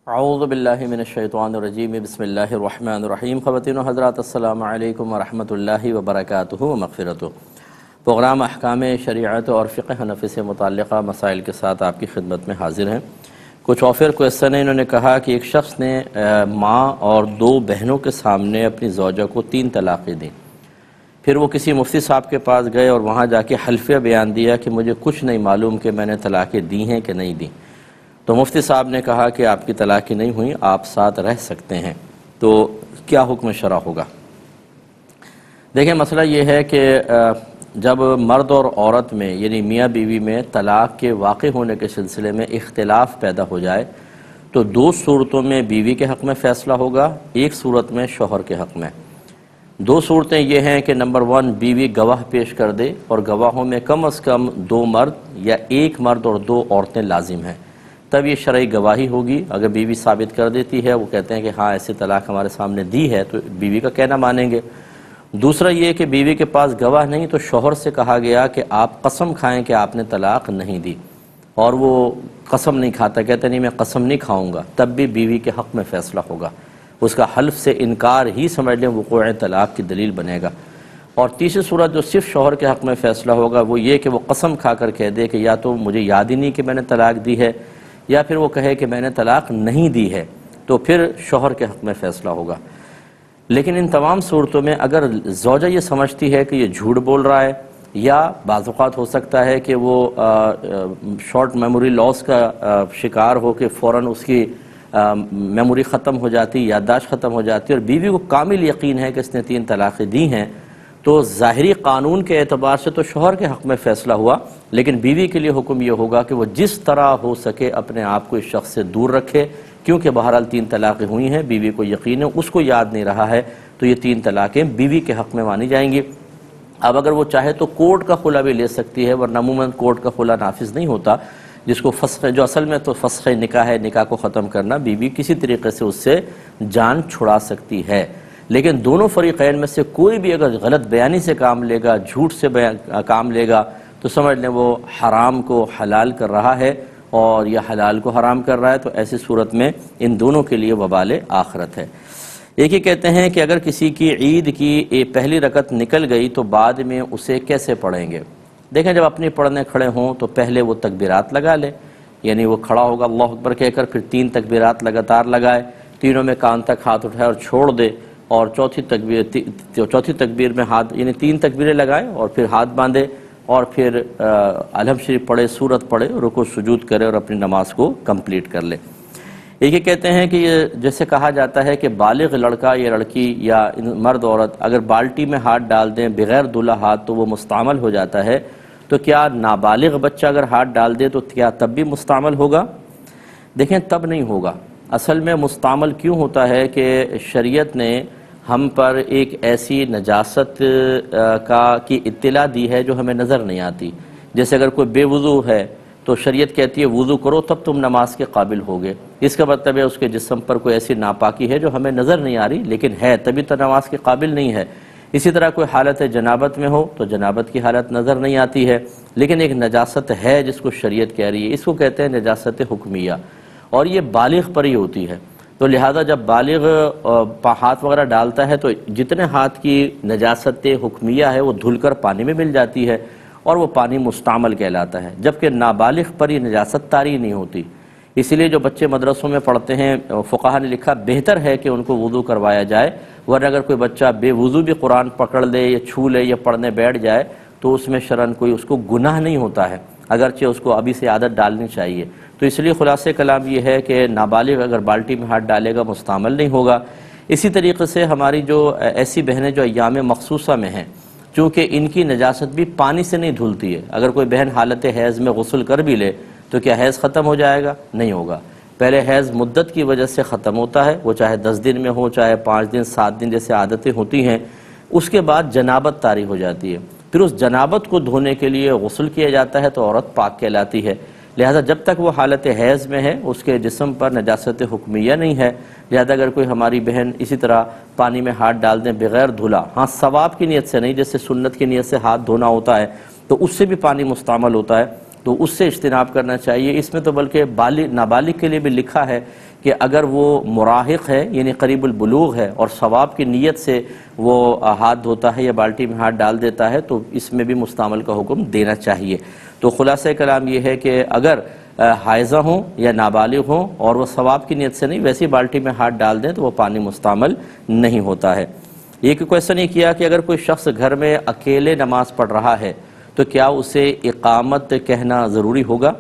اعوذ باللہ من الشیطان الرجیم بسم اللہ الرحمن الرحیم۔ خواتین و حضرات السلام علیکم ورحمۃ اللہ وبرکاتہ و مغفرتہ۔ پروگرام احکام شریعت اور فقہ حنفی سے متعلقہ مسائل کے ساتھ آپ کی خدمت میں حاضر ہیں۔ کچھ آفر کویسچن نے انہوں نے کہا کہ ایک شخص نے ماں اور 2 بہنوں کے سامنے اپنی زوجہ کو 3 طلاقیں دیں، پھر وہ کسی مفتی صاحب کے پاس گئے اور وہاں جا کے حلفیہ بیان دیا کہ مجھے کچھ نہیں معلوم کہ میں نے طلاقیں دی ہیں کہ نہیں دیں، تو مفتی صاحب نے کہا کہ آپ کی طلاقیں نہیں ہوئیں، آپ ساتھ رہ سکتے ہیں، تو کیا حکم شرع ہوگا؟ دیکھیں، مسئلہ یہ ہے کہ جب مرد اور عورت میں یعنی میاں بیوی میں طلاق کے واقع ہونے کے سلسلے میں اختلاف پیدا ہو جائے تو 2 صورتوں میں بیوی کے حق میں فیصلہ ہوگا، ایک صورت میں شوہر کے حق میں۔ 2 صورتیں یہ ہیں کہ نمبر 1 بیوی گواہ پیش کر دے اور گواہوں میں کم از کم 2 مرد یا 1 مرد اور 2 عورتیں لازم ہیں، تب یہ شرعی گواہی ہوگی۔ اگر بیوی ثابت کر دیتی ہے، وہ کہتے ہیں کہ ہاں ایسی طلاق ہمارے سامنے دی ہے، تو بیوی کا کہنا مانیں گے۔ دوسرا یہ کہ بیوی کے پاس گواہ نہیں تو شوہر سے کہا گیا کہ آپ قسم کھائیں کہ آپ نے طلاق نہیں دی، اور وہ قسم نہیں کھاتا، کہتا نہیں میں قسم نہیں کھاؤں گا، تب بھی بیوی کے حق میں فیصلہ ہوگا۔ اس کا حلف سے انکار ہی سمجھ لیں وقوع طلاق کی دلیل بنے گا۔ اور تیسری صورت جو صرف شوہر کے حق میں فیصلہ ہوگا وہ یہ کہ وہ قسم کھا کر کہہ دے کہ یا تو مجھے یاد ہی نہیں کہ میں نے طلاق دی ہے، یا پھر وہ کہے کہ میں نے طلاق نہیں دی ہے، تو پھر شوہر کے حق میں فیصلہ ہوگا۔ لیکن ان تمام صورتوں میں اگر زوجہ یہ سمجھتی ہے کہ یہ جھوٹ بول رہا ہے، یا بعض اوقات ہو سکتا ہے کہ وہ شارٹ میموری لاس کا شکار ہو کہ فوراً اس کی میموری ختم ہو جاتی، یادداشت ختم ہو جاتی، اور بیوی کو کامل یقین ہے کہ اس نے 3 طلاقیں دی ہیں، تو ظاہری قانون کے اعتبار سے تو شوہر کے حق میں فیصلہ ہوا، لیکن بیوی کے لیے حکم یہ ہوگا کہ وہ جس طرح ہو سکے اپنے آپ کو اس شخص سے دور رکھے، کیونکہ بہرحال 3 طلاقیں ہوئی ہیں، بیوی کو یقین ہے، اس کو یاد نہیں رہا ہے، تو یہ 3 طلاقیں بیوی کے حق میں مانی جائیں گی۔ اب اگر وہ چاہے تو کورٹ کا خلا بھی لے سکتی ہے، ورنہ عموماً کورٹ کا خلا نافذ نہیں ہوتا، جس کو فسخ، جو اصل میں تو فسخ نکاح ہے، نکاح کو ختم کرنا، بیوی کسی طریقے سے اس سے جان چھڑا سکتی ہے۔ لیکن دونوں فریقین میں سے کوئی بھی اگر غلط بیانی سے کام لے گا، جھوٹ سے کام لے گا، تو سمجھ لیں وہ حرام کو حلال کر رہا ہے اور یہ حلال کو حرام کر رہا ہے، تو ایسی صورت میں ان دونوں کے لیے وبال آخرت ہے۔ ایک ہی کہتے ہیں کہ اگر کسی کی عید کی پہلی رکعت نکل گئی تو بعد میں اسے کیسے پڑھیں گے؟ دیکھیں، جب اپنی پڑھنے کھڑے ہوں تو پہلے وہ تکبیرات لگا لے، یعنی وہ کھڑا ہوگا اللہ اکبر کہہ کر، پھر 3 تکبیرات لگاتار لگائے، تینوں میں کان تک ہاتھ اٹھائے اور چھوڑ دے، اور چوتھی تکبیر میں ہاتھ، یعنی 3 تکبیریں لگائے اور پھر ہاتھ باندھے، اور پھر الحمد شریف پڑھے، سورت پڑھے، رکوع سجود کرے اور اپنی نماز کو کمپلیٹ کر لے۔ ایک یہ کہتے ہیں کہ یہ جیسے کہا جاتا ہے کہ بالغ لڑکا یا لڑکی یا مرد عورت اگر بالٹی میں ہاتھ ڈال دیں بغیر دھلا ہاتھ تو وہ مستعمل ہو جاتا ہے، تو کیا نابالغ بچہ اگر ہاتھ ڈال دے تو کیا تب بھی مستعمل ہوگا؟ دیکھیں، تب نہیں ہوگا۔ اصل میں مستعمل کیوں ہوتا ہے کہ شریعت نے ہم پر ایک ایسی نجاست کی اطلاع دی ہے جو ہمیں نظر نہیں آتی۔ جیسے اگر کوئی بے وضو ہے تو شریعت کہتی ہے وضو کرو تب تم نماز کے قابل ہوگے، اس کا مطلب ہے اس کے جسم پر کوئی ایسی ناپاکی ہے جو ہمیں نظر نہیں آ رہی لیکن ہے، تبھی تو نماز کے قابل نہیں ہے۔ اسی طرح کوئی حالت جنابت میں ہو تو جنابت کی حالت نظر نہیں آتی ہے، لیکن ایک نجاست ہے جس کو شریعت کہہ رہی ہے، اس کو کہتے ہیں نجاست حکمیہ، اور یہ بالغ پر ہی ہوتی ہے۔ تو لہذا جب بالغ ہاتھ وغیرہ ڈالتا ہے تو جتنے ہاتھ کی نجاست حکمیہ ہے وہ دھل کر پانی میں مل جاتی ہے اور وہ پانی مستعمل کہلاتا ہے، جبکہ نابالغ پر یہ نجاست طاری نہیں ہوتی۔ اسی لیے جو بچے مدرسوں میں پڑھتے ہیں، فقہا نے لکھا بہتر ہے کہ ان کو وضو کروایا جائے، ورنہ اگر کوئی بچہ بے وضو بھی قرآن پکڑ لے یا چھو لے یا پڑھنے بیٹھ جائے تو اس میں شرعاً کوئی اس کو گناہ نہیں ہوتا ہے، اگرچہ اس کو ابھی سے عادت ڈالنی چاہیے۔ تو اس لیے خلاصہ کلام یہ ہے کہ نابالغ اگر بالٹی میں ہاتھ ڈالے گا مستعمل نہیں ہوگا۔ اسی طریقے سے ہماری جو ایسی بہنیں جو ایام مخصوصہ میں ہیں، چونکہ ان کی نجاست بھی پانی سے نہیں دھلتی ہے، اگر کوئی بہن حالت حیض میں غسل کر بھی لے تو کیا حیض ختم ہو جائے گا؟ نہیں ہوگا۔ پہلے حیض مدت کی وجہ سے ختم ہوتا ہے، وہ چاہے 10 دن میں ہو، چاہے 5 دن 7 دن جیسے عادتیں ہوتی ہیں، اس کے بعد جنابت طاری ہو جاتی ہے، پھر اس جنابت کو دھونے کے لیے غسل کیا جاتا ہے تو عورت پاک کہلاتی ہے۔ لہذا جب تک وہ حالت حیض میں ہے اس کے جسم پر نجاست حکمیہ نہیں ہے، لہذا اگر کوئی ہماری بہن اسی طرح پانی میں ہاتھ ڈال دیں بغیر دھلا، ہاں ثواب کی نیت سے نہیں، جیسے سنت کی نیت سے ہاتھ دھونا ہوتا ہے تو اس سے بھی پانی مستعمل ہوتا ہے، تو اس سے اجتناب کرنا چاہیے۔ اس میں تو بلکہ نابالغ کے لیے بھی لکھا ہے کہ اگر وہ مراہق ہے یعنی قریب البلوغ ہے اور ثواب کی نیت سے وہ ہاتھ دھوتا ہے یا بالٹی میں ہاتھ ڈال دیتا ہے تو اس میں بھی مستعمل کا حکم دینا چاہیے۔ تو خلاصہ کلام یہ ہے کہ اگر حائضہ ہوں یا نابالغ ہوں اور وہ ثواب کی نیت سے نہیں ویسی بالٹی میں ہاتھ ڈال دیں تو وہ پانی مستعمل نہیں ہوتا ہے۔ یہ کویشچن یہ کیا کہ اگر کوئی شخص گھر میں اکیلے نماز پڑھ رہا ہے تو کیا اسے اقامت کہنا ضروری ہوگا؟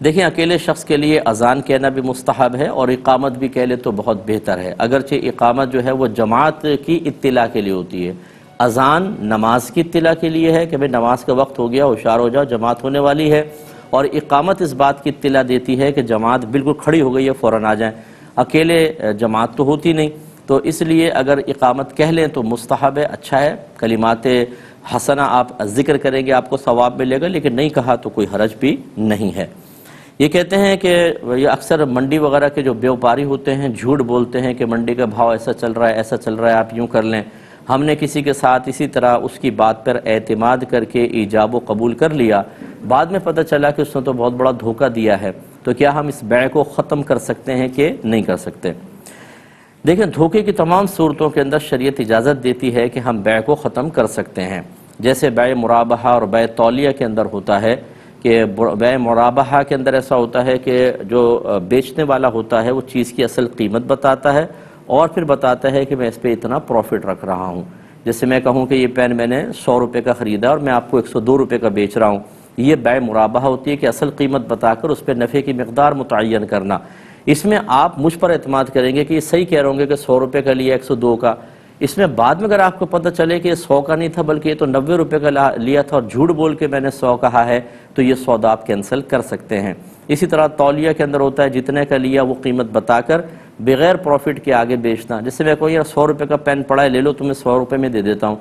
دیکھیں اکیلے شخص کے لیے اذان کہنا بھی مستحب ہے اور اقامت بھی کہہ لے تو بہت بہتر ہے، اگرچہ اقامت جو ہے وہ جماعت کی اطلاع کے لیے ہوتی ہے، اذان نماز کی اطلاع کے لیے ہے کہ بھئی نماز کا وقت ہو گیا ہوشیار ہو جاؤ جماعت ہونے والی ہے، اور اقامت اس بات کی اطلاع دیتی ہے کہ جماعت بالکل کھڑی ہو گئی ہے فوراً آ جائیں۔ اکیلے جماعت تو ہوتی نہیں، تو اس لیے اگر اقامت کہہ لیں تو مستحب ہے، اچھا ہے، کلمات حسنہ آپ ذکر کریں گے آپ کو ثواب ملے گا، لیکن نہیں کہا تو کوئی حرج بھی نہیں ہے۔ یہ کہتے ہیں کہ یہ اکثر منڈی وغیرہ کے جو بیوپاری ہوتے ہیں جھوٹ بولتے ہیں کہ منڈی کا بھاؤ ایسا چل رہا ہے ایسا چل رہا ہے آپ یوں کر لیں، ہم نے کسی کے ساتھ اسی طرح اس کی بات پر اعتماد کر کے ایجاب و قبول کر لیا، بعد میں پتہ چلا کہ اس نے تو بہت بڑا دھوکہ دیا ہے، تو کیا ہم اس بیع کو ختم کر سکتے ہیں کہ نہیں کر سکتے؟ دیکھیں دھوکے کی تمام صورتوں کے اندر شریعت اجازت دیتی ہے کہ ہم بیع کو ختم کر سکتے ہیں، جیسے بیع مرابحہ اور بیع تولیہ کے اندر ہوتا ہے کہ بیع مرابحہ کے اندر ایسا ہوتا ہے کہ جو بیچنے والا ہوتا ہے وہ چیز کی اصل قیمت بتاتا ہے اور پھر بتاتا ہے کہ میں اس پہ اتنا پروفٹ رکھ رہا ہوں، جیسے میں کہوں کہ یہ پین میں نے 100 روپے کا خریدا اور میں آپ کو 102 روپے کا بیچ رہا ہوں، یہ بیع مرابحہ ہوتی ہے کہ اصل قیمت بتا کر اس پہ نفع کی مقدار متعین کرنا۔ اس میں آپ مجھ پر اعتماد کریں گے کہ یہ صحیح کہہ رہے ہوں گے کہ 100 روپے کا لیا 102 کا، اس میں بعد میں اگر آپ کو پتہ چلے کہ یہ 100 کا نہیں تھا بلکہ یہ تو 90 روپے کا لیا تھا اور جھوٹ بول کے میں نے 100 کہا ہے تو یہ سودا آپ کینسل کر سکتے ہیں۔ اسی طرح تولیہ کے اندر ہوتا ہے جتنے کا لیا وہ قیمت بتا کر بغیر پروفٹ کے آگے بیچنا، جس سے میں کہوں یار 100 روپے کا پین پڑا ہے لے لو تمہیں 100 روپے میں دے دیتا ہوں،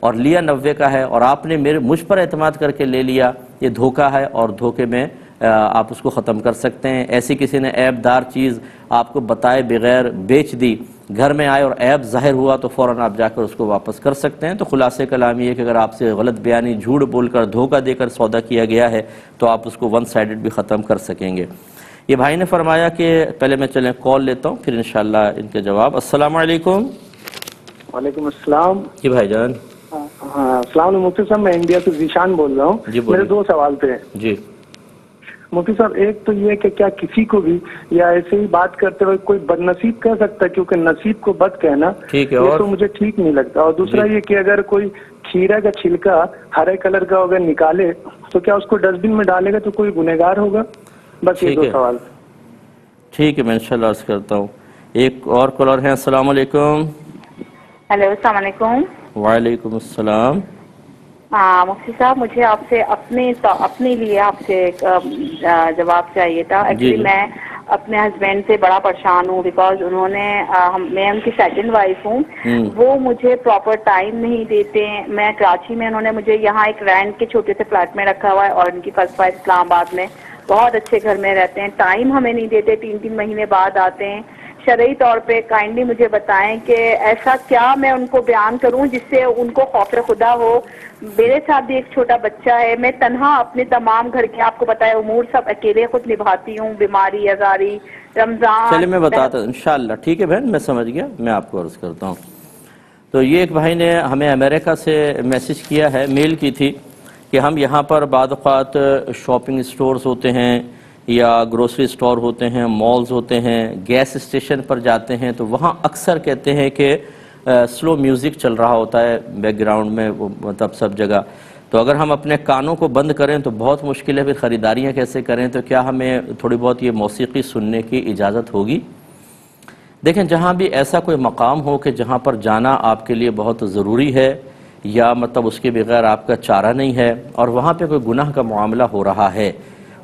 اور لیا 90 کا ہے اور آپ نے مجھ پر اعتماد کر کے لے لیا، یہ دھوکہ ہے اور دھوکے میں آپ اس کو ختم کر سکتے ہیں۔ ایسی کسی نے عیب دار چیز آپ کو بتائے بغیر بیچ دی، گھر میں آئے اور عیب ظاہر ہوا تو فوراً آپ جا کر اس کو واپس کر سکتے ہیں۔ تو خلاصہ کلام یہ ہے کہ اگر آپ سے غلط بیانی جھوٹ بول کر دھوکہ دے کر سودا کیا گیا ہے تو آپ اس کو ون سائیڈڈ بھی ختم کر سکیں گے۔ یہ بھائی نے فرمایا کہ پہلے میں چلیں کال لیتا ہوں پھر انشاءاللہ ان کے جواب۔ السلام علیکم۔ وعلیکم السلام جی بھائی جان۔ ہاں السلام علیکم مفتی صاحب، میں انڈیا سے ذیشان بول رہا ہوں۔ جی میرے 2 سوال تھے جی مفتی صاحب۔ ایک تو یہ کہ کیا کسی کو بھی یا ایسے ہی بات کرتے ہوئے کوئی بد نصیب کہہ سکتا ہے، کیونکہ نصیب کو بد کہنا ٹھیک ہے یہ اور تو مجھے ٹھیک نہیں لگتا، اور دوسرا یہ کہ اگر کوئی کھیرا کا چھلکا ہرے کلر کا اگر نکالے تو کیا اس کو ڈسٹ بن میں ڈالے گا تو کوئی گنہگار ہوگا؟ بس یہ 2 سوال۔ ٹھیک ہے میں انشاءاللہ عرض کرتا ہوں۔ ایک اور کالر ہیں۔ السلام علیکم۔ ہیلو السلام علیکم۔ وعلیکم السلام۔ مفتی صاحب مجھے آپ سے اپنے لیے آپ سے جواب چاہیے تھا۔ ایکچولی میں اپنے ہسبینڈ سے بڑا پریشان ہوں بیکاز انہوں نے میں ان کی سیکنڈ وائف ہوں، وہ مجھے پراپر ٹائم نہیں دیتے ہیں۔ میں کراچی میں انہوں نے مجھے یہاں ایک رینٹ کے چھوٹے سے فلیٹ میں رکھا ہوا ہے اور ان کی فرسٹ وائف اسلام آباد میں، بہت اچھے گھر میں رہتے ہیں، ٹائم ہمیں نہیں دیتے، 3 مہینے بعد آتے ہیں۔ شرعی طور پہ کائنڈلی مجھے بتائیں کہ ایسا کیا میں ان کو بیان کروں جس سے ان کو خوف خدا ہو۔ میرے ساتھ بھی ایک چھوٹا بچہ ہے، میں تنہا اپنے تمام گھر کے آپ کو بتائے امور سب اکیلے خود نبھاتی ہوں، بیماری ازاری رمضان۔ چلے میں بتاتا ہوں انشاءاللہ، ٹھیک ہے بہن میں سمجھ گیا، میں آپ کو عرض کرتا ہوں۔ تو یہ ایک بھائی نے ہمیں امریکہ سے میسج کیا ہے، میل کی تھی کہ ہم یہاں پر بعض اوقات شاپنگ اسٹورز ہوتے ہیں یا گروسری اسٹور ہوتے ہیں، مالز ہوتے ہیں، گیس اسٹیشن پر جاتے ہیں تو وہاں اکثر کہتے ہیں کہ سلو میوزک چل رہا ہوتا ہے بیک گراؤنڈ میں، مطلب سب جگہ، تو اگر ہم اپنے کانوں کو بند کریں تو بہت مشکل ہے، پھر خریداریاں کیسے کریں؟ تو کیا ہمیں تھوڑی بہت یہ موسیقی سننے کی اجازت ہوگی؟ دیکھیں جہاں بھی ایسا کوئی مقام ہو کہ جہاں پر جانا آپ کے لیے بہت ضروری ہے یا مطلب اس کے بغیر آپ کا چارہ نہیں ہے اور وہاں پہ کوئی گناہ کا معاملہ ہو رہا ہے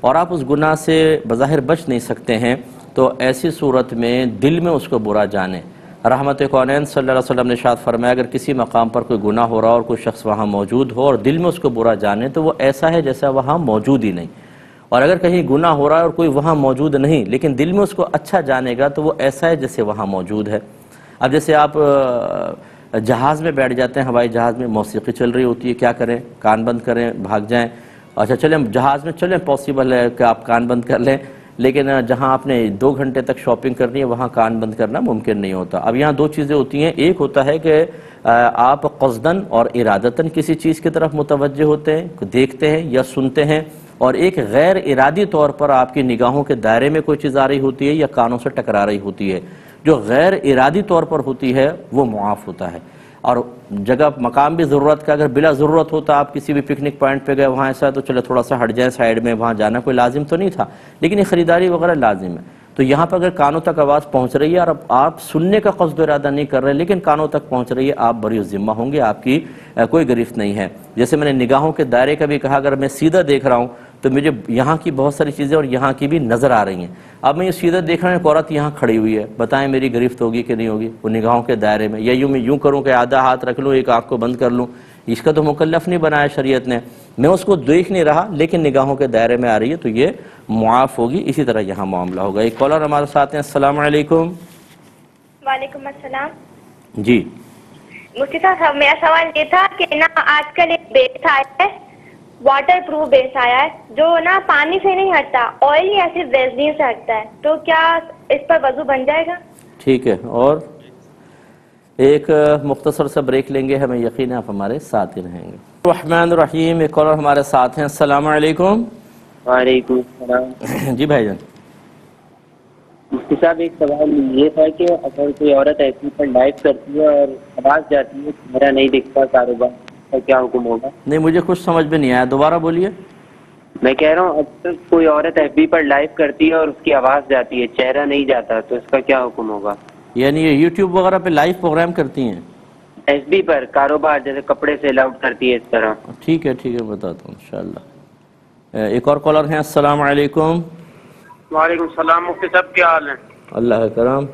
اور آپ اس گناہ سے بظاہر بچ نہیں سکتے ہیں، تو ایسی صورت میں دل میں اس کو برا جانیں۔ رحمت کونین صلی اللہ علیہ وسلم نے ارشاد فرمایا اگر کسی مقام پر کوئی گناہ ہو رہا اور کوئی شخص وہاں موجود ہو اور دل میں اس کو برا جانے تو وہ ایسا ہے جیسا وہاں موجود ہی نہیں، اور اگر کہیں گناہ ہو رہا ہے اور کوئی وہاں موجود نہیں لیکن دل میں اس کو اچھا جانے گا تو وہ ایسا ہے جیسے وہاں موجود ہے۔ اب جیسے آپ جہاز میں بیٹھ جاتے ہیں، ہوائی جہاز میں موسیقی چل رہی ہوتی ہے، کیا کریں؟ کان بند کریں، بھاگ جائیں؟ اچھا چلیں جہاز میں چلیں پاسبل ہے کہ آپ کان بند کر لیں، لیکن جہاں آپ نے 2 گھنٹے تک شاپنگ کرنی ہے وہاں کان بند کرنا ممکن نہیں ہوتا۔ اب یہاں 2 چیزیں ہوتی ہیں، ایک ہوتا ہے کہ آپ قصداً اور ارادتاً کسی چیز کی طرف متوجہ ہوتے ہیں، دیکھتے ہیں یا سنتے ہیں، اور ایک غیر ارادی طور پر آپ کی نگاہوں کے دائرے میں کوئی چیز آ رہی ہوتی ہے یا کانوں سے ٹکرا رہی ہوتی ہے۔ جو غیر ارادی طور پر ہوتی ہے وہ معاف ہوتا ہے، اور جگہ مقام بھی ضرورت کا، اگر بلا ضرورت ہوتا آپ کسی بھی پکنک پوائنٹ پہ گئے وہاں ایسا تو چلے تھوڑا سا ہٹ جائیں سائیڈ میں، وہاں جانا کوئی لازم تو نہیں تھا، لیکن یہ خریداری وغیرہ لازم ہے۔ تو یہاں پر اگر کانوں تک آواز پہنچ رہی ہے اور اب آپ سننے کا قصد و ارادہ نہیں کر رہے لیکن کانوں تک پہنچ رہی ہے، آپ بری الذمہ ہوں گے، آپ کی کوئی گرفت نہیں ہے۔ جیسے میں نے نگاہوں کے دائرے کا بھی کہا، اگر میں سیدھا دیکھ رہا ہوں تو مجھے یہاں کی بہت ساری چیزیں اور یہاں کی بھی نظر آ رہی ہیں۔ اب میں یہ سیدھا دیکھ رہا ہوں ایک عورت یہاں کھڑی ہوئی ہے، بتائیں میری گرفت ہوگی کہ نہیں ہوگی وہ نگاہوں کے دائرے میں؟ یا یوں میں یوں کروں کہ آدھا ہاتھ رکھ لوں، ایک آنکھ کو بند کر لوں، اس کا تو مکلف نہیں بنایا شریعت نے۔ میں اس کو دیکھ نہیں رہا لیکن نگاہوں کے دائرے میں آ رہی ہے تو یہ معاف ہوگی۔ اسی طرح یہاں معاملہ ہوگا۔ ایک کالر ہمارے ساتھ ہیں، السلام علیکم۔ وعلیکم السلام جی مفتی صاحب، میرا سوال یہ تھا کہ نا آج کل ایک بیس آیا ہے، واٹر پروف بیس آیا ہے جو نا پانی سے نہیں ہٹتا، آئل یا صرف ویزلین سے ہٹتا ہے، تو کیا اس پر وضو بن جائے گا؟ ٹھیک ہے، اور ایک مختصر سا بریک لیں گے، ہمیں یقین ہے آپ ہمارے ساتھ ہی رہیں گے۔ الرحمن الرحیم، ایک کالر ہمارے ساتھ ہیں، السلام علیکم۔ وعلیکم السلام۔ جی بھائی جان۔ مفتی صاحب ایک سوال یہ تھا کہ اگر کوئی عورت ایسی پر لائف کرتی ہے اور آواز جاتی ہے، میرا نہیں دکھتا کاروبار، کا کیا حکم ہوگا؟ نہیں مجھے کچھ سمجھ میں نہیں آیا، دوبارہ بولیے۔ میں کہہ رہا ہوں اگر کوئی عورت ایف بی پر لائف کرتی ہے اور اس کی آواز جاتی ہے، چہرہ نہیں جاتا، تو اس کا کیا حکم ہوگا؟ یعنی یہ یوٹیوب وغیرہ پہ لائیو پروگرام کرتی ہیں؟ ایف بی پر کاروبار جیسے کپڑے سے الاؤٹ کرتی ہے اس طرح۔ ٹھیک ہے بتاتا ہوں انشاءاللہ۔ ایک اور کالر ہیں، السلام علیکم۔ وعلیکم السلام۔ مفتی صاحب کیا حال ہے؟ اللہ کا کرم۔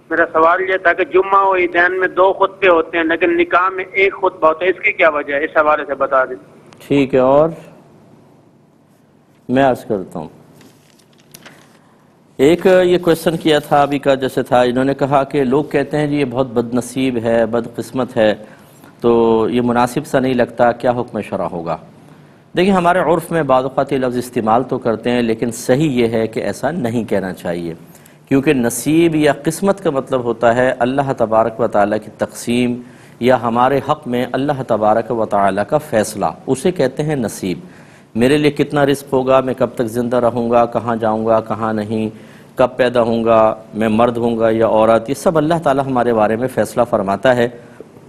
میرا سوال یہ تھا کہ جمعہ و عیدین میں 2 خطبے ہوتے ہیں لیکن نکاح میں 1 خطبہ ہوتا ہے، اس کی کیا وجہ ہے؟ اس حوالے سے بتا دیں۔ ٹھیک ہے، اور میں عرض کرتا ہوں، ایک یہ کویسچن کیا تھا ابھی کا جیسے تھا، انہوں نے کہا کہ لوگ کہتے ہیں جی یہ بہت بد نصیب ہے، بد قسمت ہے، تو یہ مناسب سا نہیں لگتا، کیا حکم شرع ہوگا؟ دیکھیں ہمارے عرف میں بعض اوقات یہ لفظ استعمال تو کرتے ہیں لیکن صحیح یہ ہے کہ ایسا نہیں کہنا چاہیے، کیونکہ نصیب یا قسمت کا مطلب ہوتا ہے اللہ تبارک و تعالیٰ کی تقسیم یا ہمارے حق میں اللہ تبارک و تعالیٰ کا فیصلہ، اسے کہتے ہیں نصیب۔ میرے لیے کتنا رزق ہوگا، میں کب تک زندہ رہوں گا، کہاں جاؤں گا کہاں نہیں، کب پیدا ہوں گا، میں مرد ہوں گا یا عورت، یہ سب اللہ تعالیٰ ہمارے بارے میں فیصلہ فرماتا ہے،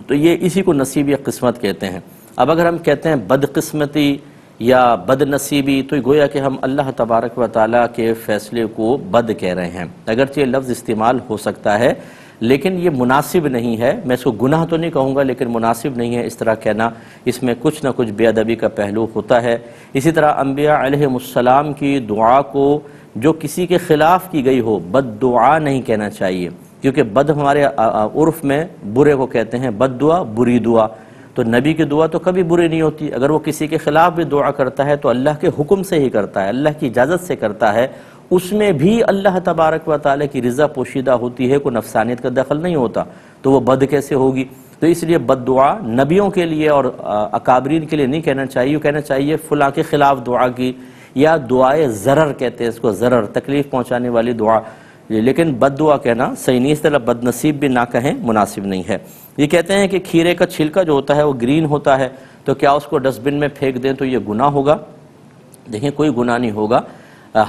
تو یہ اسی کو نصیب یا قسمت کہتے ہیں۔ اب اگر ہم کہتے ہیں بدقسمتی یا بد نصیبی تو گویا کہ ہم اللہ تبارک و تعالیٰ کے فیصلے کو بد کہہ رہے ہیں، اگرچہ لفظ استعمال ہو سکتا ہے لیکن یہ مناسب نہیں ہے۔ میں اس کو گناہ تو نہیں کہوں گا لیکن مناسب نہیں ہے اس طرح کہنا، اس میں کچھ نہ کچھ بے ادبی کا پہلو ہوتا ہے۔ اسی طرح انبیاء علیہ السلام کی دعا کو جو کسی کے خلاف کی گئی ہو بد دعا نہیں کہنا چاہیے، کیونکہ بد ہمارے عرف میں برے کو کہتے ہیں، بد دعا بری دعا، تو نبی کی دعا تو کبھی بری نہیں ہوتی، اگر وہ کسی کے خلاف بھی دعا کرتا ہے تو اللہ کے حکم سے ہی کرتا ہے، اللہ کی اجازت سے کرتا ہے، اس میں بھی اللہ تبارک و تعالیٰ کی رضا پوشیدہ ہوتی ہے، کوئی نفسانیت کا دخل نہیں ہوتا، تو وہ بد کیسے ہوگی؟ تو اس لیے بد دعا نبیوں کے لیے اور اکابرین کے لیے نہیں کہنا چاہیے، کہنا چاہیے فلاں کے خلاف دعا کی، یا دعائے ضرر کہتے ہیں اس کو، ضرر تکلیف پہنچانے والی دعا، لیکن بد دعا کہنا صحیح نہیں، اس طرح بد نصیب بھی نہ کہیں، مناسب نہیں ہے۔ یہ کہتے ہیں کہ کھیرے کا چھلکا جو ہوتا ہے وہ گرین ہوتا ہے، تو کیا اس کو ڈسٹ بن میں پھینک دیں تو یہ گناہ ہوگا؟ دیکھیں کوئی گناہ نہیں ہوگا،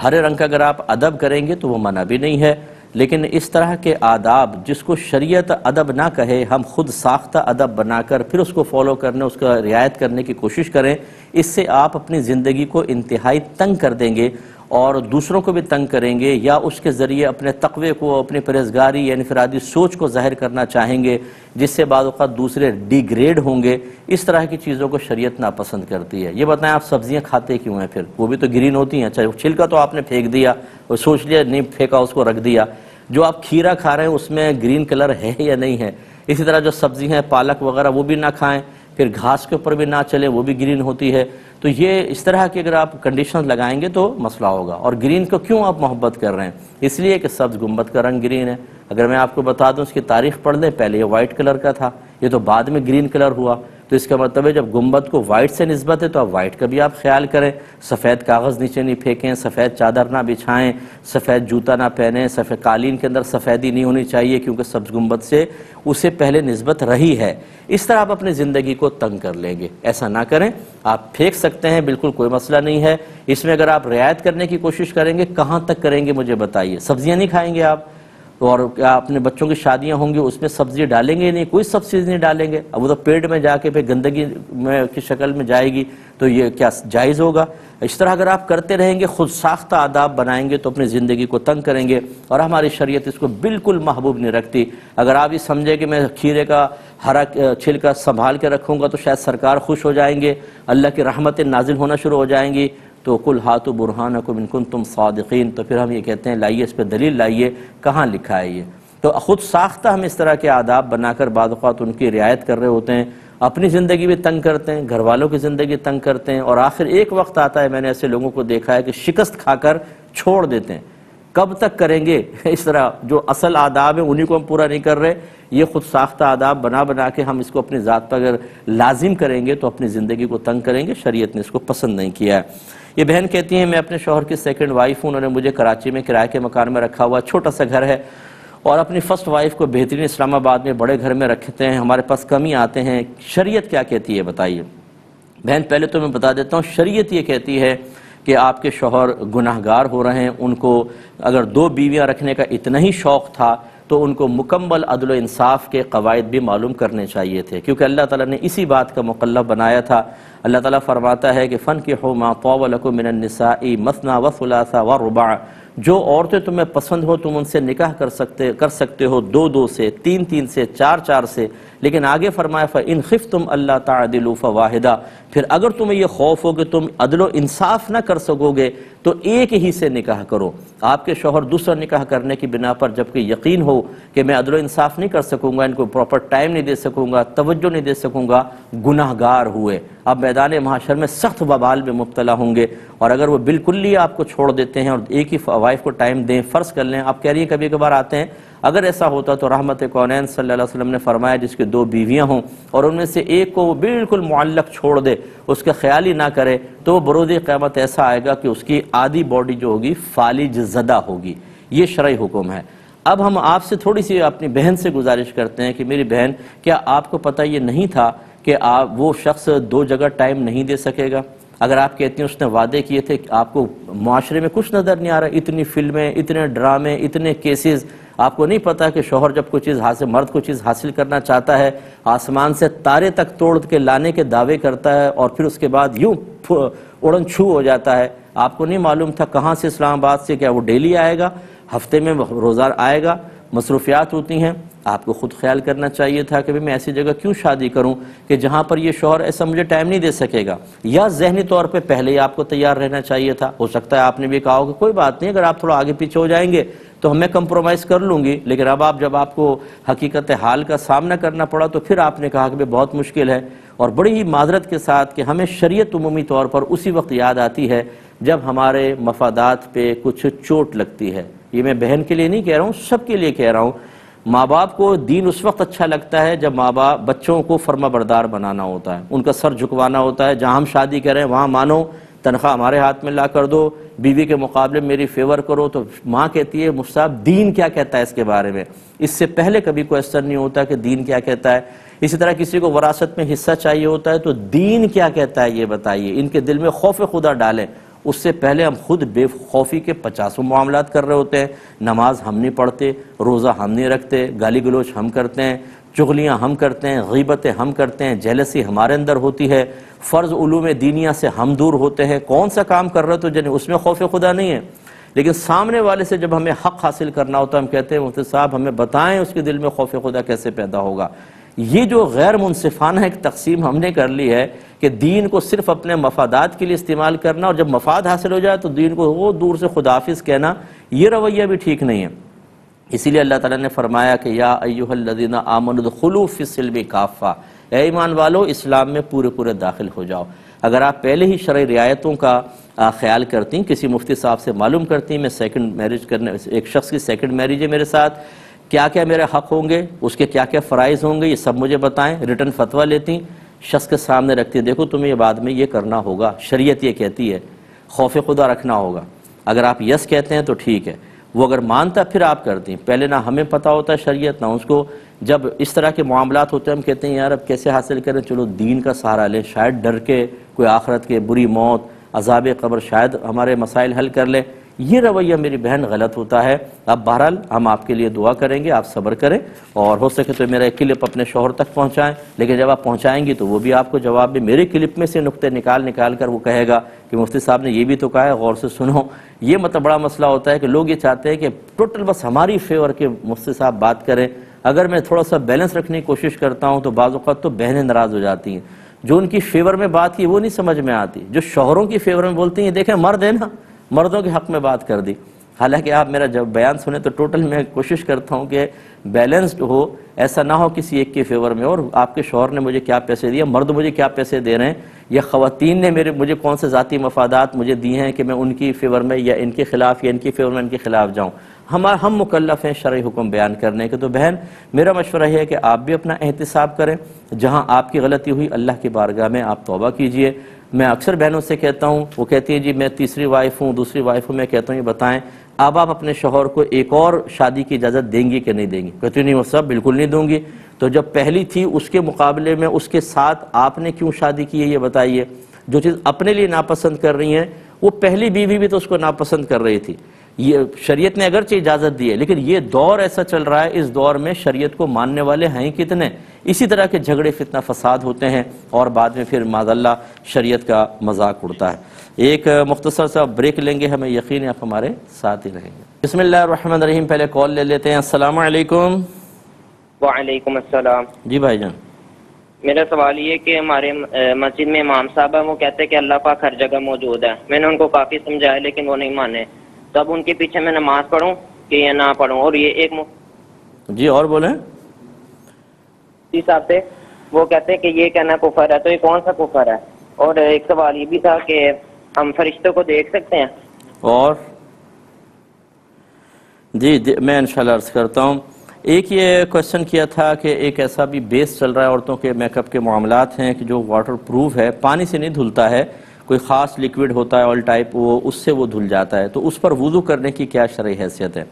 ہرے رنگ کا اگر آپ ادب کریں گے تو وہ منع بھی نہیں ہے، لیکن اس طرح کے آداب جس کو شریعت ادب نہ کہے، ہم خود ساختہ ادب بنا کر پھر اس کو فالو کرنے، اس کا رعایت کرنے کی کوشش کریں، اس سے آپ اپنی زندگی کو انتہائی تنگ کر دیں گے اور دوسروں کو بھی تنگ کریں گے، یا اس کے ذریعے اپنے تقوی کو، اپنی پرہیزگاری یا انفرادی سوچ کو ظاہر کرنا چاہیں گے، جس سے بعض اوقات دوسرے ڈی گریڈ ہوں گے۔ اس طرح کی چیزوں کو شریعت ناپسند کرتی ہے۔ یہ بتائیں آپ سبزیاں کھاتے کیوں ہیں پھر؟ وہ بھی تو گرین ہوتی ہیں، اچھا چھلکا تو آپ نے پھینک دیا اور سوچ لیا نہیں پھینکا، اس کو رکھ دیا۔ جو آپ کھیرا کھا رہے ہیں اس میں گرین کلر ہے یا نہیں ہے؟ اسی طرح جو سبزی ہیں پالک وغیرہ وہ بھی نہ کھائیں، پھر گھاس کے اوپر بھی نہ چلیں، وہ بھی گرین ہوتی ہے۔ تو یہ اس طرح کی اگر آپ کنڈیشنز لگائیں گے تو مسئلہ ہوگا۔ اور گرین کو کیوں آپ محبت کر رہے ہیں؟ اس لیے کہ سبز گنبد کا رنگ گرین ہے۔ اگر میں آپ کو بتا دوں اس کی تاریخ پڑھ لیں، پہلے یہ وائٹ کلر کا تھا، یہ تو بعد میں گرین کلر ہوا۔ تو اس کا مطلب ہے جب گنبد کو وائٹ سے نسبت ہے تو آپ وائٹ کا بھی آپ خیال کریں، سفید کاغذ نیچے نہیں پھینکیں، سفید چادر نہ بچھائیں، سفید جوتا نہ پہنیں، سفید قالین کے اندر سفیدی نہیں ہونی چاہیے کیونکہ سبز گنبد سے اسے پہلے نسبت رہی ہے۔ اس طرح آپ اپنی زندگی کو تنگ کر لیں گے، ایسا نہ کریں۔ آپ پھینک سکتے ہیں، بالکل کوئی مسئلہ نہیں ہے، اس میں اگر آپ رعایت کرنے کی کوشش کریں گے کہاں تک کریں گے مجھے بتائیے؟ سبزیاں نہیں کھائیں گے آپ، اور کیا اپنے بچوں کی شادیاں ہوں گی اس میں سبزی ڈالیں گے نہیں، کوئی سبزی نہیں ڈالیں گے، اب وہ تو پیٹ میں جا کے پھر گندگی کی شکل میں جائے گی، تو یہ کیا جائز ہوگا؟ اس طرح اگر آپ کرتے رہیں گے، خود ساختہ آداب بنائیں گے تو اپنی زندگی کو تنگ کریں گے، اور ہماری شریعت اس کو بالکل محبوب نہیں رکھتی۔ اگر آپ یہ سمجھیں کہ میں کھیرے کا ہرا چھلکا سنبھال کے رکھوں گا تو شاید سرکار خوش ہو جائیں گے، اللہ کی رحمتیں نازل ہونا شروع ہو جائیں گی، تو قل ہاتوا برہانکم ان کنتم صادقین، تو پھر ہم یہ کہتے ہیں لائیے اس پہ دلیل لائیے، کہاں لکھا ہے یہ؟ تو خود ساختہ ہم اس طرح کے آداب بنا کر بعض اوقات ان کی رعایت کر رہے ہوتے ہیں، اپنی زندگی بھی تنگ کرتے ہیں، گھر والوں کی زندگی تنگ کرتے ہیں، اور آخر ایک وقت آتا ہے، میں نے ایسے لوگوں کو دیکھا ہے کہ شکست کھا کر چھوڑ دیتے ہیں۔ کب تک کریں گے اس طرح؟ جو اصل آداب ہیں انہی کو ہم پورا نہیں کر رہے، یہ خود ساختہ آداب بنا کے ہم اس کو اپنی ذات پر اگر لازم کریں گے تو اپنی زندگی کو تنگ کریں گے، شریعت نے اس کو پسند نہیں کیا ہے۔ یہ بہن کہتی ہیں میں اپنے شوہر کی سیکنڈ وائف ہوں، انہوں نے مجھے کراچی میں کرائے کے مکان میں رکھا ہوا، چھوٹا سا گھر ہے، اور اپنی فرسٹ وائف کو بہترین اسلام آباد میں بڑے گھر میں رکھتے ہیں، ہمارے پاس کم ہی آتے ہیں، شریعت کیا کہتی ہے بتائیے؟ بہن پہلے تو میں بتا دیتا ہوں، شریعت یہ کہتی ہے کہ آپ کے شوہر گناہگار ہو رہے ہیں، ان کو اگر 2 بیویاں رکھنے کا اتنا ہی شوق تھا تو ان کو مکمل عدل و انصاف کے قواعد بھی معلوم کرنے چاہیے تھے، کیونکہ اللہ تعالیٰ نے اسی بات کا مکلف بنایا تھا۔ اللہ تعالیٰ فرماتا ہے کہ فَانْكِحُوا مَا طَابَ لَكُم مِّنَ النِّسَاءِ مَثْنَىٰ وَثُلَاثَ وَرُبَاعَ، جو عورتیں تمہیں پسند ہو تم ان سے نکاح کر سکتے ہو 2 سے، 3 سے، 4 سے، لیکن آگے فرمایا فَإِنْ خِفْتُمْ أَلَّا تَعْدِلُوا فَوَاحِدًا، پھر اگر تمہیں یہ خوف ہو کہ تم عدل و انصاف نہ کر سکو گے تو ایک ہی سے نکاح کرو۔ آپ کے شوہر دوسرا نکاح کرنے کی بنا پر جبکہ یقین ہو کہ میں عدل و انصاف نہیں کر سکوں گا، ان کو پراپر ٹائم نہیں دے سکوں گا، توجہ نہیں دے سکوں گا، گناہگار ہوئے، اب میدان محشر میں سخت وبال میں مبتلا ہوں گے۔ اور اگر وہ بالکل ہی آپ کو چھوڑ دیتے ہیں اور ایک ہی وائف کو ٹائم دیں، فرض کر لیں آپ کہہ رہی ہیں کبھی کبھار آتے ہیں، اگر ایسا ہوتا تو رحمت کونین صلی اللہ علیہ وسلم نے فرمایا جس کے 2 بیویاں ہوں اور ان میں سے ایک کو وہ بالکل معلق چھوڑ دے، اس کا خیال ہی نہ کرے، تو وہ بروز قیامت ایسا آئے گا کہ اس کی آدھی باڈی جو ہوگی فالج زدہ ہوگی۔ یہ شرعی حکم ہے۔ اب ہم آپ سے تھوڑی سی اپنی بہن سے گزارش کرتے ہیں کہ میری بہن کیا آپ کو پتہ یہ نہیں تھا کہ وہ شخص 2 جگہ ٹائم نہیں دے سکے گا؟ اگر آپ کہتی ہیں اس نے وعدے کیے تھے، آپ کو معاشرے میں کچھ نظر نہیں آ رہا، اتنی فلمیں، اتنے ڈرامے، اتنے کیسز، آپ کو نہیں پتا کہ شوہر جب کوئی چیز مرد کوئی چیز حاصل کرنا چاہتا ہے آسمان سے تارے تک توڑ کے لانے کے دعوے کرتا ہے اور پھر اس کے بعد یوں اڑن چھو ہو جاتا ہے۔ آپ کو نہیں معلوم تھا کہاں سے اسلام آباد سے، کیا وہ ڈیلی آئے گا، ہفتے میں روزانہ آئے گا؟ مصروفیات ہوتی ہیں، آپ کو خود خیال کرنا چاہیے تھا کہ میں ایسی جگہ کیوں شادی کروں کہ جہاں پر یہ شوہر ایسا مجھے ٹائم نہیں دے سکے گا، یا ذہنی طور پہ پہلے ہی آپ کو تیار رہنا چاہیے تھا۔ ہو سکتا ہے آپ نے بھی کہا ہو کہ کوئی بات نہیں، اگر آپ تھوڑا آگے پیچھے ہو جائیں گے تو میں کمپرومائز کر لوں گی، لیکن اب جب آپ کو حقیقت حال کا سامنا کرنا پڑا تو پھر آپ نے کہا کہ بہت مشکل ہے۔ اور بڑی ہی معذرت کے ساتھ کہ ہمیں شریعت عمومی طور پر اسی وقت یاد آتی ہے جب ہمارے مفادات پہ کچھ چوٹ لگتی ہے۔ یہ میں بہن کے لیے نہیں کہہ رہا ہوں، سب کے لیے کہہ رہا ہوں۔ ماں باپ کو دین اس وقت اچھا لگتا ہے جب ماں باپ بچوں کو فرما بردار بنانا ہوتا ہے، ان کا سر جھکوانا ہوتا ہے، جہاں ہم شادی کریں وہاں مانو، تنخواہ ہمارے ہاتھ میں لا کر دو، بیوی کے مقابلے میری فیور کرو، تو ماں کہتی ہے مصعب دین کیا کہتا ہے اس کے بارے میں؟ اس سے پہلے کبھی کوئی اثر نہیں ہوتا کہ دین کیا کہتا ہے۔ اسی طرح کسی کو وراثت میں حصہ چاہیے ہوتا ہے تو دین کیا کہتا ہے یہ بتائیے، ان کے دل میں خوف خدا ڈالیں۔ اس سے پہلے ہم خود بے خوفی کے 50 معاملات کر رہے ہوتے ہیں، نماز ہم نہیں پڑھتے، روزہ ہم نہیں رکھتے، گالی گلوچ ہم کرتے ہیں، چغلیاں ہم کرتے ہیں، غیبتیں ہم کرتے ہیں، جیلسی ہمارے اندر ہوتی ہے، فرض علوم دینیہ سے ہم دور ہوتے ہیں۔ کون سا کام کر رہے تو جنہیں اس میں خوف خدا نہیں ہے، لیکن سامنے والے سے جب ہمیں حق حاصل کرنا ہوتا ہے ہم کہتے ہیں مفتی صاحب ہمیں بتائیں اس کے دل میں خوف خدا کیسے پیدا ہوگا۔ یہ جو غیر منصفانہ ایک تقسیم ہم نے کر لی ہے کہ دین کو صرف اپنے مفادات کے لیے استعمال کرنا اور جب مفاد حاصل ہو جائے تو دین کو وہ دور سے خداحافظ کہنا، یہ رویہ بھی ٹھیک نہیں ہے۔ اسی لیے اللہ تعالیٰ نے فرمایا کہ یا ایھا الذین آمنوا ادخلوا فی السلم کافہ، اے ایمان والو اسلام میں پورے داخل ہو جاؤ۔ اگر آپ پہلے ہی شرعی رعایتوں کا خیال کرتی ہیں، کسی مفتی صاحب سے معلوم کرتی ہیں میں سیکنڈ میرج کرنے، ایک شخص کی سیکنڈ میرج ہے میرے ساتھ، کیا کیا میرے حق ہوں گے، اس کے کیا کیا فرائض ہوں گے، یہ سب مجھے بتائیں، ریٹن فتویٰ لیتی، شخص کے سامنے رکھتی ہے، دیکھو تمہیں یہ بعد میں یہ کرنا ہوگا، شریعت یہ کہتی ہے، خوف خدا رکھنا ہوگا. اگر آپ یس کہتے ہیں تو ٹھیک ہے، وہ اگر مانتا پھر آپ کرتی ہیں. پہلے نہ ہمیں پتہ ہوتا ہے شریعت، نہ اس کو. جب اس طرح کے معاملات ہوتے ہیں ہم کہتے ہیں یار اب کیسے حاصل کریں، چلو دین کا سہارا لیں، شاید ڈر کے کوئی آخرت کے بری موت، عذاب قبر شاید ہمارے مسائل حل کر لیں. یہ رویہ میری بہن غلط ہوتا ہے. اب بہرحال ہم آپ کے لیے دعا کریں گے، آپ صبر کریں، اور ہو سکے تو میرا ایک کلپ اپنے شوہر تک پہنچائیں. لیکن جب آپ پہنچائیں گی تو وہ بھی آپ کو جواب میں میرے کلپ میں سے نقطے نکال کر وہ کہے گا کہ مفتی صاحب نے یہ بھی تو کہا ہے، غور سے سنو. یہ مطلب بڑا مسئلہ ہوتا ہے کہ لوگ یہ چاہتے ہیں کہ ٹوٹل بس ہماری فیور کے مفتی صاحب بات کریں. اگر میں تھوڑا سا بیلنس رکھنے کی کوشش کرتا ہوں تو بعض اوقات تو بہنیں ناراض ہو جاتی ہیں. جو ان کی فیور میں بات کی وہ نہیں سمجھ میں آتی، جو شوہروں کی فیور میں بولتی ہیں دیکھیں مرد ہے نا، مردوں کے حق میں بات کر دی. حالانکہ آپ میرا جب بیان سنیں تو ٹوٹل میں کوشش کرتا ہوں کہ بیلنسڈ ہو، ایسا نہ ہو کسی ایک کے فیور میں. اور آپ کے شوہر نے مجھے کیا پیسے دیے، مرد مجھے کیا پیسے دے رہے ہیں، یا خواتین نے مجھے کون سے ذاتی مفادات مجھے دیے ہیں کہ میں ان کی فیور میں یا ان کے خلاف یا ان کی فیور میں ان کے خلاف جاؤں. ہم مکلف ہیں شرعی حکم بیان کرنے کے. تو بہن میرا مشورہ ہے کہ آپ بھی اپنا احتساب کریں، جہاں آپ کی غلطی ہوئی اللہ کی بارگاہ میں آپ توبہ کیجئے. میں اکثر بہنوں سے کہتا ہوں، وہ کہتی ہیں جی میں تیسری وائف ہوں، دوسری وائف ہوں. میں کہتا ہوں یہ بتائیں اب آپ اپنے شوہر کو ایک اور شادی کی اجازت دیں گی کہ نہیں دیں گی؟ کہتی نہیں وہ سب بالکل نہیں دوں گی. تو جب پہلی تھی اس کے مقابلے میں اس کے ساتھ آپ نے کیوں شادی کی ہے یہ بتائیے. جو چیز اپنے لیے ناپسند کر رہی ہیں وہ پہلی بیوی بھی تو اس کو ناپسند کر رہی تھی. یہ شریعت نے اگرچہ اجازت دی ہے، لیکن یہ دور ایسا چل رہا ہے، اس دور میں شریعت کو ماننے والے ہیں کتنے؟ اسی طرح کے جھگڑے فتنہ فساد ہوتے ہیں اور بعد میں پھر معاذاللہ شریعت کا مذاق اڑتا ہے. ایک مختصر سا بریک لیں گے، ہمیں یقین ہے آپ ہمارے ساتھ ہی رہیں گے. بسم اللہ الرحمن الرحیم. پہلے کال لے لیتے ہیں. السلام علیکم. وعلیکم السلام. جی بھائی جان. میرا سوال یہ کہ ہمارے مسجد میں امام صاحب ہیں، وہ کہتے ہیں کہ اللہ پاک ہر جگہ موجود ہے. میں نے ان کو کافی سمجھایا لیکن وہ نہیں مانے. تو اب ان کے پیچھے میں نماز پڑھوں کہ یا نہ پڑھوں؟ اور یہ ایک جی اور بولیں جی صاحب سے وہ کہتے ہیں کہ یہ کہنا کفر ہے، تو یہ کون سا کفر ہے؟ اور ایک سوال یہ بھی تھا کہ ہم فرشتوں کو دیکھ سکتے ہیں؟ اور جی میں انشاءاللہ عرض کرتا ہوں. ایک یہ کوشچن کیا تھا کہ ایک ایسا بھی بیس چل رہا ہے عورتوں کے میک اپ کے معاملات ہیں کہ جو واٹر پروف ہے، پانی سے نہیں دھلتا ہے، کوئی خاص لیکوڈ ہوتا ہے آئل ٹائپ، وہ اس سے وہ دھل جاتا ہے. تو اس پر وضو کرنے کی کیا شرعی حیثیت ہے؟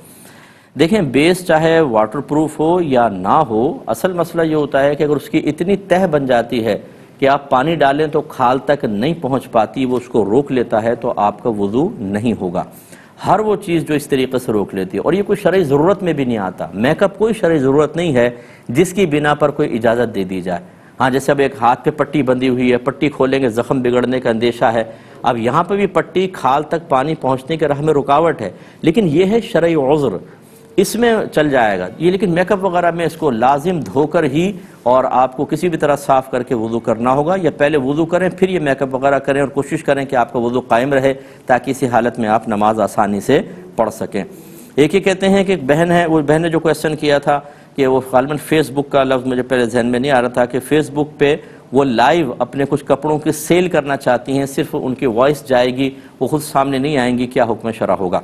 دیکھیں بیس چاہے واٹر پروف ہو یا نہ ہو، اصل مسئلہ یہ ہوتا ہے کہ اگر اس کی اتنی تہ بن جاتی ہے کہ آپ پانی ڈالیں تو کھال تک نہیں پہنچ پاتی، وہ اس کو روک لیتا ہے، تو آپ کا وضو نہیں ہوگا. ہر وہ چیز جو اس طریقے سے روک لیتی ہے، اور یہ کوئی شرعی ضرورت میں بھی نہیں آتا. میک اپ کوئی شرعی ضرورت نہیں ہے جس کی بنا پر کوئی اجازت دے دی جائے. ہاں جیسے اب ایک ہاتھ پہ پٹی بندھی ہوئی ہے، پٹی کھولیں گے زخم بگڑنے کا اندیشہ ہے. اب یہاں پہ بھی پٹی کھال تک پانی پہنچنے کے راہ میں رکاوٹ ہے، لیکن یہ ہے شرعی عذر، اس میں چل جائے گا یہ. لیکن میک اپ وغیرہ میں اس کو لازم دھو کر ہی اور آپ کو کسی بھی طرح صاف کر کے وضو کرنا ہوگا، یا پہلے وضو کریں پھر یہ میک اپ وغیرہ کریں، اور کوشش کریں کہ آپ کا وضو قائم رہے تاکہ اسی حالت میں آپ نماز آسانی سے پڑھ سکیں. ایک ہی کہتے ہیں کہ ایک بہن ہے، وہ بہن نے جو کویسچن کیا تھا کہ وہ غالباً فیس بک کا لفظ مجھے پہلے ذہن میں نہیں آ رہا تھا، کہ فیس بک پہ وہ لائیو اپنے کچھ کپڑوں کی سیل کرنا چاہتی ہیں، صرف ان کی وائس جائے گی، وہ خود سامنے نہیں آئیں گی، کیا حکم شرع ہوگا؟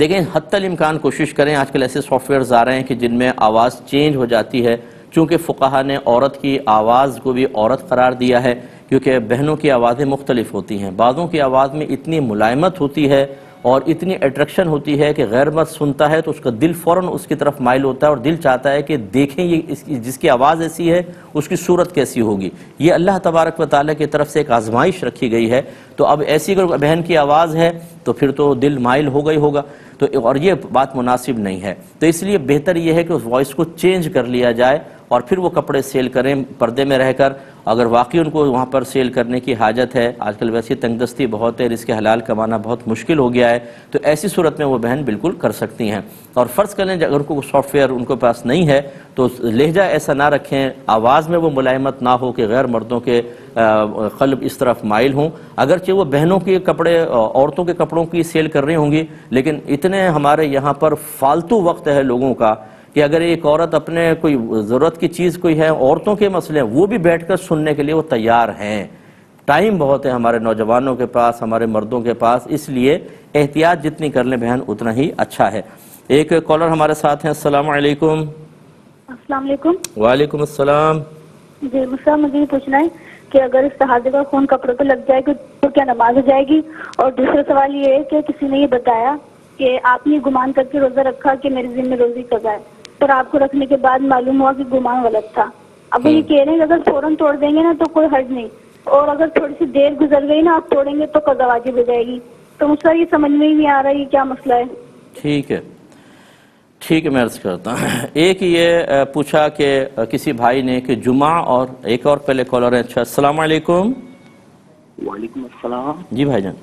دیکھیں حتی الامکان کوشش کریں. آج کل ایسے سافٹ ویئرز آ رہے ہیں کہ جن میں آواز چینج ہو جاتی ہے، چونکہ فقہا نے عورت کی آواز کو بھی عورت قرار دیا ہے، کیونکہ بہنوں کی آوازیں مختلف ہوتی ہیں. بعضوں کی آواز میں اتنی ملائمت ہوتی ہے اور اتنی اٹریکشن ہوتی ہے کہ غیر مرد سنتا ہے تو اس کا دل فوراً اس کی طرف مائل ہوتا ہے اور دل چاہتا ہے کہ دیکھیں یہ جس کی آواز ایسی ہے اس کی صورت کیسی ہوگی. یہ اللہ تبارک و تعالیٰ کی طرف سے ایک آزمائش رکھی گئی ہے. تو اب ایسی اگر بہن کی آواز ہے تو پھر تو دل مائل ہوگا ہی ہوگا، تو اور یہ بات مناسب نہیں ہے. تو اس لیے بہتر یہ ہے کہ اس وائس کو چینج کر لیا جائے اور پھر وہ کپڑے سیل کریں پردے میں رہ کر. اگر واقعی ان کو وہاں پر سیل کرنے کی حاجت ہے، آج کل ویسی تنگ دستی بہت ہے، اس کے حلال کمانا بہت مشکل ہو گیا ہے، تو ایسی صورت میں وہ بہن بالکل کر سکتی ہیں. اور فرض کریں اگر ان کو سافٹ ویئر ان کے پاس نہیں ہے تو لہجہ ایسا نہ رکھیں، آواز میں وہ ملائمت نہ ہو کہ غیر مردوں کے قلب اس طرف مائل ہوں. اگرچہ وہ بہنوں کے کپڑے عورتوں کے کپڑوں کی سیل کر رہی ہوں گی، لیکن اتنے ہمارے یہاں پر فالتو وقت ہے لوگوں کا کہ اگر ایک عورت اپنے کوئی ضرورت کی چیز کوئی ہے، عورتوں کے مسئلے ہیں، وہ بھی بیٹھ کر سننے کے لیے وہ تیار ہیں. ٹائم بہت ہے ہمارے نوجوانوں کے پاس، ہمارے مردوں کے پاس، اس لیے احتیاط جتنی کر لیں بہن اتنا ہی اچھا ہے. ایک کالر ہمارے ساتھ ہیں. السلام علیکم. السلام علیکم. وعلیکم السلام. جی صاحب مجھے یہ پوچھنا ہے کہ اگر استحاضہ کا خون کپڑوں پہ لگ جائے گا تو کیا نماز ہو جائے گی؟ اور دوسرا سوال یہ ہے کہ کسی نے یہ بتایا کہ آپ نے گمان کر کے روزہ رکھا کہ میرے ذمہ روزی قضا ہے، پر آپ کو رکھنے کے بعد معلوم ہوا کہ گمان غلط تھا. اب یہ کہہ رہے ہیں کہ اگر فوراً توڑ دیں گے نا تو کوئی حرج نہیں، اور اگر تھوڑی سی دیر گزر گئی نا آپ توڑیں گے تو قضا واجب ہو جائے گی. تو مجھ سے یہ سمجھ میں ہی نہیں آ رہا ہے یہ کیا مسئلہ ہے. ٹھیک ہے میں عرض کرتا ہوں. ایک یہ پوچھا کہ کسی بھائی نے کہ جمعہ، اور ایک اور پہلے کالر ہے. اچھا السلام علیکم. وعلیکم السلام. جی بھائی جان.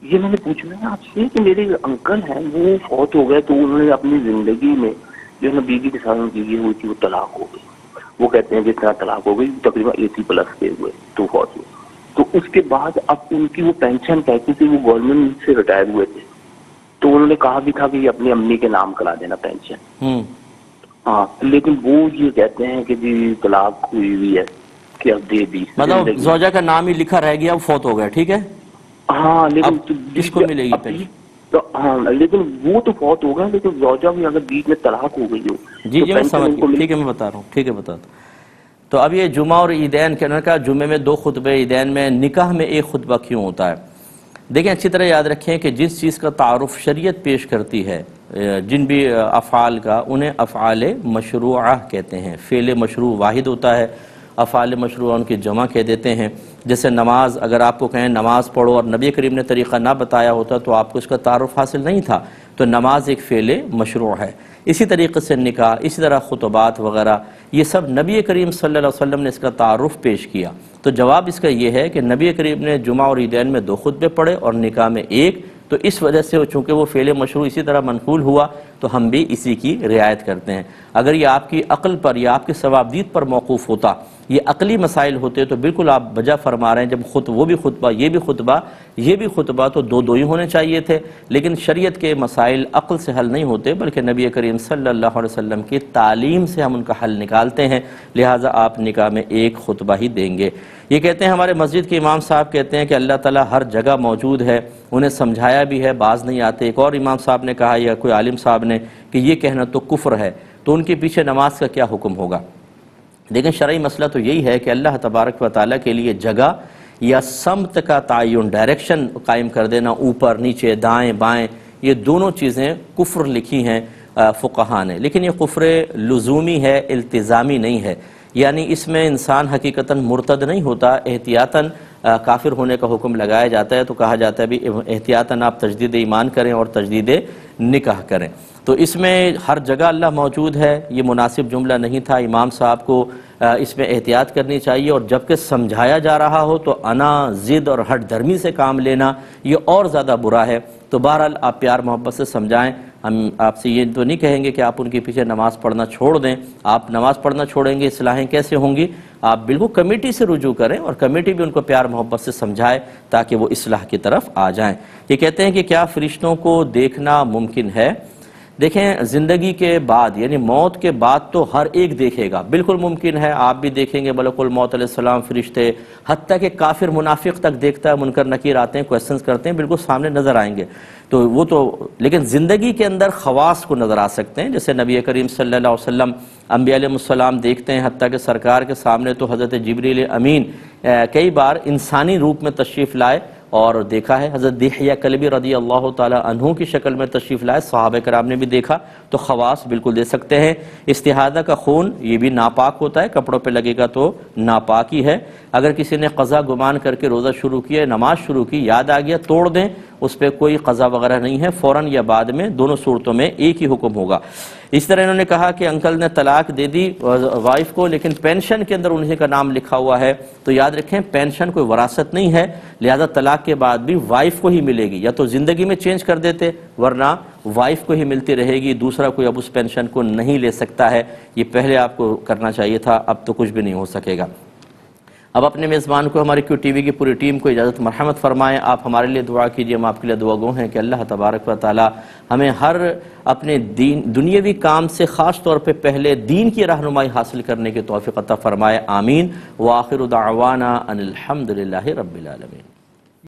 یہ میں نے پوچھنا ہے آپ سے کہ میرے انکل ہیں وہ فوت ہو گئے تو انہوں نے اپنی زندگی میں جو ہے نا بیوی کے ساتھ بیوی ہوئی تھی وہ طلاق ہو گئی. وہ کہتے ہیں کہ اتنا طلاق ہو گئی تقریباً 80+ کے ہوئے تو فوت ہوئے. تو اس کے بعد اب ان کی وہ پینشن کہتی تھی، وہ گورنمنٹ سے ریٹائر ہوئے تھے تو انہوں نے کہا بھی تھا کہ اپنی امی کے نام کرا دینا پینشن. ہاں لیکن وہ یہ کہتے ہیں کہ جی طلاق ہوئی ہوئی ہے کہ اب دے دی، مطلب زوجہ کا نام ہی لکھا رہ گیا، وہ فوت ہو گیا. ٹھیک ہے. ہاں لیکن کس کو ملے گی پینشن؟ ہاں لیکن وہ تو فوت ہو گیا، لیکن زوجہ بھی اگر بیچ میں طلاق ہو گئی ہو. جی میں سمجھ گیا. ٹھیک ہے میں بتا رہا ہوں. ٹھیک ہے بتا دوں. تو اب یہ جمعہ اور عیدین کے کا جمعے میں 2 خطبے، عیدین میں، نکاح میں 1 خطبہ کیوں ہوتا ہے؟ دیکھیں اچھی طرح یاد رکھیں کہ جس چیز کا تعارف شریعت پیش کرتی ہے، جن بھی افعال کا، انہیں افعال مشروعہ کہتے ہیں. فعل مشروع واحد ہوتا ہے، افعال مشروعہ ان کی جمع کہہ دیتے ہیں. جیسے نماز، اگر آپ کو کہیں نماز پڑھو اور نبی کریم نے طریقہ نہ بتایا ہوتا تو آپ کو اس کا تعارف حاصل نہیں تھا، تو نماز ایک فعل مشروع ہے. اسی طریقے سے نکاح، اسی طرح خطبات وغیرہ، یہ سب نبی کریم صلی اللہ علیہ وسلم نے اس کا تعارف پیش کیا. تو جواب اس کا یہ ہے کہ نبی کریم نے جمعہ اور عیدین میں 2 خطبے پڑھے اور نکاح میں 1، تو اس وجہ سے چونکہ وہ فعل مشروع اسی طرح منقول ہوا تو ہم بھی اسی کی رعایت کرتے ہیں. اگر یہ آپ کی عقل پر یا آپ کے ثوابدید پر موقوف ہوتا، یہ عقلی مسائل ہوتے تو بالکل آپ بجا فرما رہے ہیں. جب وہ بھی خطبہ، یہ بھی خطبہ، یہ بھی خطبہ، تو 2 ہی ہونے چاہیے تھے. لیکن شریعت کے مسائل عقل سے حل نہیں ہوتے بلکہ نبی کریم صلی اللہ علیہ وسلم کی تعلیم سے ہم ان کا حل نکالتے ہیں. لہٰذا آپ نکاح میں 1 خطبہ ہی دیں گے. یہ کہتے ہیں ہمارے مسجد کے امام صاحب کہتے ہیں کہ اللہ تعالیٰ ہر جگہ موجود ہے، انہیں سمجھایا بھی ہے، باز نہیں آتے. ایک اور امام صاحب نے کہا یا کوئی عالم صاحب نے کہ یہ کہنا تو کفر ہے، تو ان کے پیچھے نماز کا کیا حکم ہوگا؟ لیکن شرعی مسئلہ تو یہی ہے کہ اللہ تبارک و تعالیٰ کے لیے جگہ یا سمت کا تعین، ڈائریکشن قائم کر دینا، اوپر نیچے دائیں بائیں، یہ دونوں چیزیں کفر لکھی ہیں فقہاء نے. لیکن یہ کفر لزومی ہے، التزامی نہیں ہے. یعنی اس میں انسان حقیقتاً مرتد نہیں ہوتا، احتیاطاً کافر ہونے کا حکم لگایا جاتا ہے. تو کہا جاتا ہے بھی احتیاطاً آپ تجدید ایمان کریں اور تجدید نکاح کریں. تو اس میں ہر جگہ اللہ موجود ہے، یہ مناسب جملہ نہیں تھا. امام صاحب کو اس میں احتیاط کرنی چاہیے، اور جبکہ سمجھایا جا رہا ہو تو انا، ضد اور ہٹ دھرمی سے کام لینا یہ اور زیادہ برا ہے. تو بہرحال آپ پیار محبت سے سمجھائیں. ہم آپ سے یہ تو نہیں کہیں گے کہ آپ ان کے پیچھے نماز پڑھنا چھوڑ دیں. آپ نماز پڑھنا چھوڑیں گے، اصلاحیں کیسے ہوں گی؟ آپ بالکل کمیٹی سے رجوع کریں اور کمیٹی بھی ان کو پیار محبت سے سمجھائے تاکہ وہ اصلاح کی طرف آ جائیں. یہ کہتے ہیں کہ کیا فرشتوں کو دیکھنا ممکن ہے؟ دیکھیں زندگی کے بعد یعنی موت کے بعد تو ہر ایک دیکھے گا، بالکل ممکن ہے. آپ بھی دیکھیں گے، ملک الموت علیہ السلام، فرشتے، حتیٰ کہ کافر منافق تک دیکھتا ہے. منکر نکیر آتے ہیں، کویسچنز کرتے ہیں، بالکل سامنے نظر آئیں گے. تو وہ تو لیکن زندگی کے اندر خواص کو نظر آ سکتے ہیں. جیسے نبی کریم صلی اللہ علیہ وسلم انبیاء علیہ السلام دیکھتے ہیں، حتیٰ کہ سرکار کے سامنے تو حضرت جبریل امین کئی بار انسانی روپ میں تشریف لائے اور دیکھا ہے. حضرت دحیہ کلبی رضی اللہ تعالی عنہ کی شکل میں تشریف لائے، صحابہ کرام نے بھی دیکھا. تو خواص بالکل دے سکتے ہیں. استحاضہ کا خون یہ بھی ناپاک ہوتا ہے، کپڑوں پہ لگے گا تو ناپاک ہی ہے. اگر کسی نے قضا گمان کر کے روزہ شروع کیا، نماز شروع کی، یاد آ گیا، توڑ دیں، اس پہ کوئی قضا وغیرہ نہیں ہے. فوراً یا بعد میں، دونوں صورتوں میں ایک ہی حکم ہوگا. اس طرح انہوں نے کہا کہ انکل نے طلاق دے دی وائف کو، لیکن پینشن کے اندر انہیں کا نام لکھا ہوا ہے. تو یاد رکھیں پینشن کوئی وراثت نہیں ہے، لہذا طلاق کے بعد بھی وائف کو ہی ملے گی. یا تو زندگی میں چینج کر دیتے، ورنہ وائف کو ہی ملتی رہے گی، دوسرا کوئی اب اس پینشن کو نہیں لے سکتا ہے. یہ پہلے آپ کو کرنا چاہیے تھا، اب تو کچھ بھی نہیں ہو سکے گا. اب اپنے میزبان کو، ہماری کیو ٹی وی کی پوری ٹیم کو اجازت مرحمت فرمائیں. آپ ہمارے لیے دعا کیجئے، ہم آپ کے لیے دعا گو ہیں کہ اللہ تبارک و تعالی ہمیں ہر اپنے دنیاوی کام سے خاص طور پہ پہلے دین کی رہنمائی حاصل کرنے کی توفیق عطا فرمائے. آمین. وآخر دعوانا ان الحمدللہ رب العالمین.